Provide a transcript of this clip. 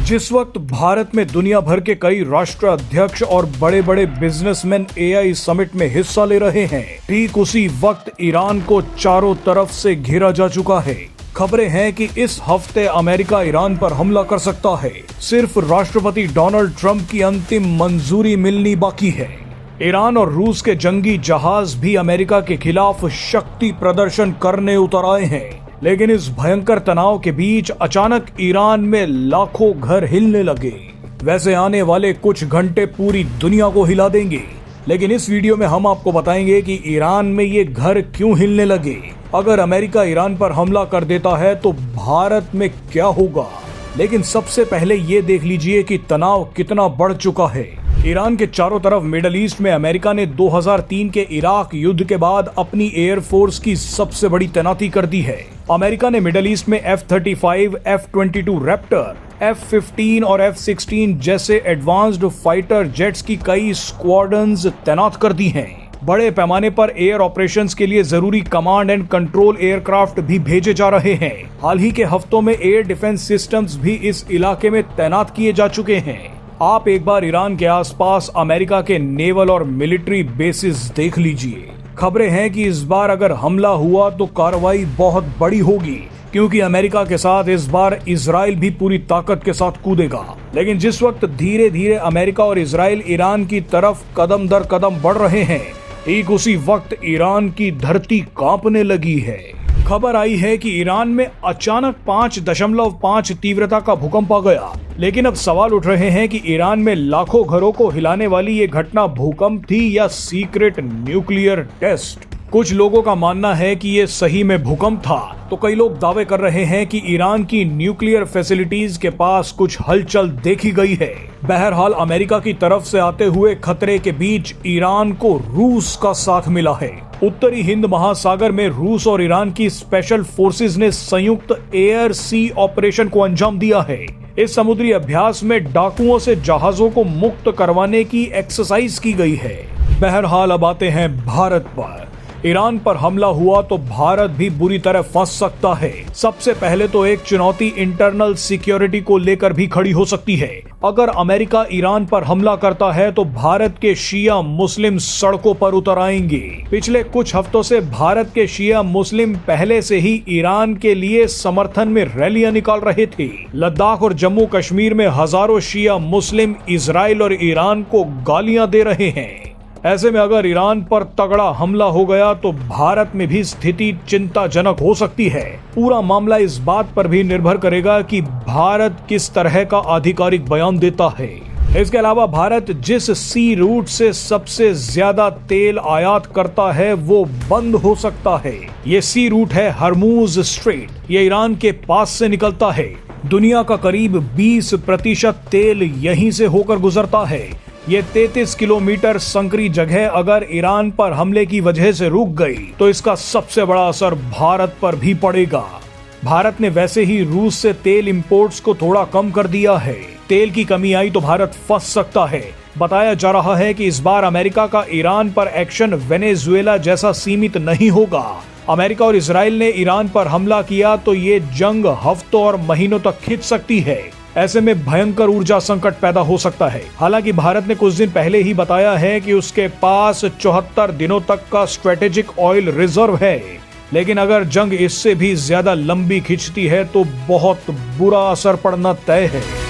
जिस वक्त भारत में दुनिया भर के कई राष्ट्राध्यक्ष और बड़े बड़े बिजनेसमैन एआई समिट में हिस्सा ले रहे हैं, ठीक उसी वक्त ईरान को चारों तरफ से घेरा जा चुका है। खबरें हैं कि इस हफ्ते अमेरिका ईरान पर हमला कर सकता है। सिर्फ राष्ट्रपति डोनाल्ड ट्रंप की अंतिम मंजूरी मिलनी बाकी है। ईरान और रूस के जंगी जहाज भी अमेरिका के खिलाफ शक्ति प्रदर्शन करने उतर आए हैं। लेकिन इस भयंकर तनाव के बीच अचानक ईरान में लाखों घर हिलने लगे। वैसे आने वाले कुछ घंटे पूरी दुनिया को हिला देंगे, लेकिन इस वीडियो में हम आपको बताएंगे कि ईरान में ये घर क्यों हिलने लगे। अगर अमेरिका ईरान पर हमला कर देता है तो भारत में क्या होगा। लेकिन सबसे पहले ये देख लीजिए कि तनाव कितना बढ़ चुका है। ईरान के चारों तरफ मिडल ईस्ट में अमेरिका ने 2003 के इराक युद्ध के बाद अपनी एयरफोर्स की सबसे बड़ी तैनाती कर दी है। अमेरिका ने मिडल ईस्ट में F-35, F-22 रैप्टर, F-15 और F-16 जैसे एडवांस्ड फाइटर जेट्स की कई स्क्वाड्रन्स तैनात कर दी हैं। बड़े पैमाने पर एयर ऑपरेशंस के लिए जरूरी कमांड एंड कंट्रोल एयरक्राफ्ट भी भेजे जा रहे हैं। हाल ही के हफ्तों में एयर डिफेंस सिस्टम्स भी इस इलाके में तैनात किए जा चुके हैं। आप एक बार ईरान के आसपास अमेरिका के नेवल और मिलिट्री बेसिस देख लीजिए। खबरें हैं कि इस बार अगर हमला हुआ तो कार्रवाई बहुत बड़ी होगी, क्योंकि अमेरिका के साथ इस बार इजराइल भी पूरी ताकत के साथ कूदेगा। लेकिन जिस वक्त धीरे धीरे अमेरिका और इजराइल ईरान की तरफ कदम दर कदम बढ़ रहे हैं, ठीक उसी वक्त ईरान की धरती कांपने लगी है। खबर आई है कि ईरान में अचानक 5.5 तीव्रता का भूकंप आ गया। लेकिन अब सवाल उठ रहे हैं कि ईरान में लाखों घरों को हिलाने वाली ये घटना भूकंप थी या सीक्रेट न्यूक्लियर टेस्ट। कुछ लोगों का मानना है कि ये सही में भूकंप था, तो कई लोग दावे कर रहे हैं कि ईरान की न्यूक्लियर फैसिलिटीज के पास कुछ हलचल देखी गई है। बहरहाल अमेरिका की तरफ से आते हुए खतरे के बीच ईरान को रूस का साथ मिला है। उत्तरी हिंद महासागर में रूस और ईरान की स्पेशल फोर्सेज ने संयुक्त एयर सी ऑपरेशन को अंजाम दिया है। इस समुद्री अभ्यास में डाकुओं से जहाजों को मुक्त करवाने की एक्सरसाइज की गई है। बहरहाल अब आते हैं भारत पर। ईरान पर हमला हुआ तो भारत भी बुरी तरह फंस सकता है। सबसे पहले तो एक चुनौती इंटरनल सिक्योरिटी को लेकर भी खड़ी हो सकती है। अगर अमेरिका ईरान पर हमला करता है तो भारत के शिया मुस्लिम सड़कों पर उतर आएंगे। पिछले कुछ हफ्तों से भारत के शिया मुस्लिम पहले से ही ईरान के लिए समर्थन में रैलियां निकाल रहे थे। लद्दाख और जम्मू कश्मीर में हजारों शिया मुस्लिम इजराइल और ईरान को गालियां दे रहे हैं। ऐसे में अगर ईरान पर तगड़ा हमला हो गया तो भारत में भी स्थिति चिंताजनक हो सकती है। पूरा मामला इस बात पर भी निर्भर करेगा कि भारत किस तरह का आधिकारिक बयान देता है। इसके अलावा भारत जिस सी रूट से सबसे ज्यादा तेल आयात करता है वो बंद हो सकता है। ये सी रूट है हरमुज स्ट्रेट। ये ईरान के पास से निकलता है। दुनिया का करीब 20% तेल यहीं से होकर गुजरता है। ये 33 किलोमीटर संकरी जगह अगर ईरान पर हमले की वजह से रुक गई तो इसका सबसे बड़ा असर भारत पर भी पड़ेगा। भारत ने वैसे ही रूस से तेल इंपोर्ट्स को थोड़ा कम कर दिया है। तेल की कमी आई तो भारत फंस सकता है। बताया जा रहा है कि इस बार अमेरिका का ईरान पर एक्शन वेनेजुएला जैसा सीमित नहीं होगा। अमेरिका और इजराइल ने ईरान पर हमला किया तो ये जंग हफ्तों और महीनों तक खिंच सकती है। ऐसे में भयंकर ऊर्जा संकट पैदा हो सकता है। हालांकि भारत ने कुछ दिन पहले ही बताया है कि उसके पास 74 दिनों तक का स्ट्रेटेजिक ऑयल रिजर्व है। लेकिन अगर जंग इससे भी ज्यादा लंबी खिंचती है तो बहुत बुरा असर पड़ना तय है।